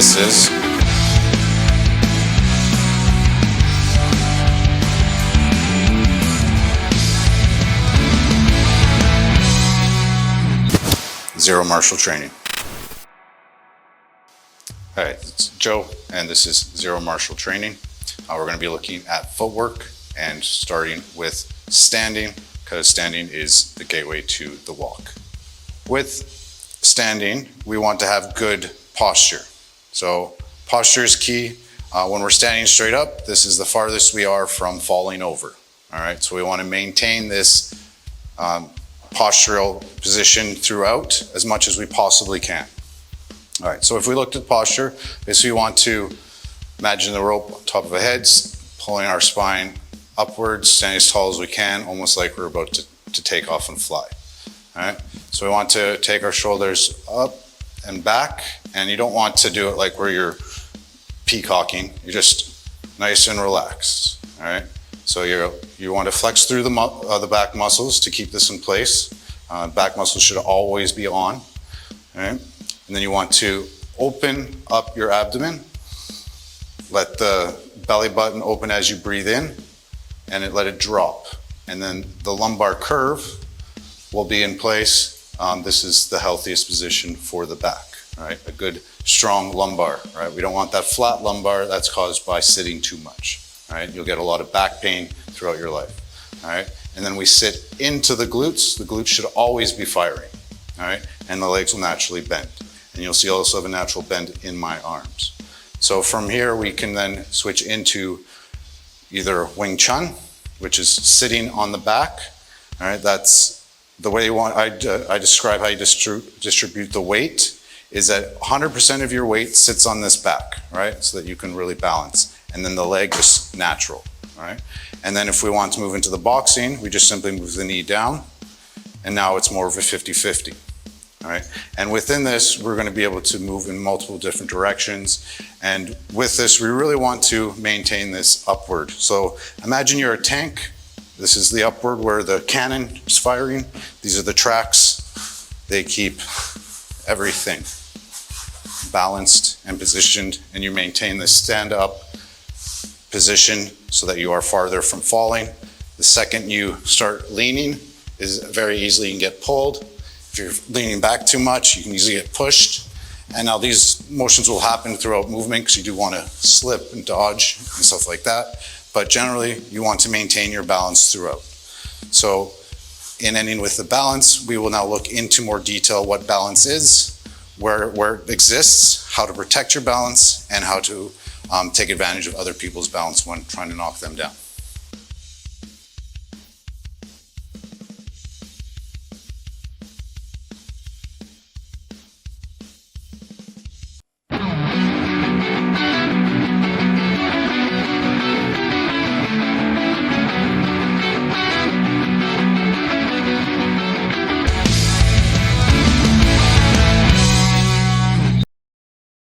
this is. Zero martial training. All right, it's Joe, and this is Zero Martial Training. We're going to be looking at footwork and starting with standing, because standing is the gateway to the walk. With standing, we want to have good posture. So posture is key. When we're standing straight up, this is the farthest we are from falling over. All right, so we want to maintain this postural position throughout as much as we possibly can. All right, so if we looked at posture, we want to imagine the rope on top of our heads, pulling our spine upwards, standing as tall as we can, almost like we're about to take off and fly. All right, so we want to take our shoulders up and back, and you don't want to do it like where you're peacocking. You're just nice and relaxed. All right, so you want to flex through the back muscles to keep this in place. Back muscles should always be on. All right, and then you want to open up your abdomen. Let the belly button open as you breathe in, and let it drop. And then the lumbar curve will be in place. This is the healthiest position for the back. All right, a good strong lumbar. Right, we don't want that flat lumbar that's caused by sitting too much. All right, you'll get a lot of back pain throughout your life. All right, and then we sit into the glutes. The glutes should always be firing. All right, and the legs will naturally bend. And you'll see also have a natural bend in my arms. So from here, we can then switch into either Wing Chun, which is sitting on the back. All right, that's the way I describe how you distribute the weight, is that 100% of your weight sits on this back, right? So that you can really balance. And then the leg is natural, all right? And then if we want to move into the boxing, we just simply move the knee down, and now it's more of a 50-50. All right, and within this, we're going to be able to move in multiple different directions. And with this, we really want to maintain this upward. So imagine you're a tank. This is the upward where the cannon is firing. These are the tracks. They keep everything balanced and positioned, and you maintain this stand-up position so that you are farther from falling. The second you start leaning, is very easily you can get pulled. If you're leaning back too much, you can easily get pushed. And now these motions will happen throughout movement because you do want to slip and dodge and stuff like that. But generally, you want to maintain your balance throughout. So in ending with the balance, we will now look into more detail what balance is, where it exists, how to protect your balance, and how to take advantage of other people's balance when trying to knock them down.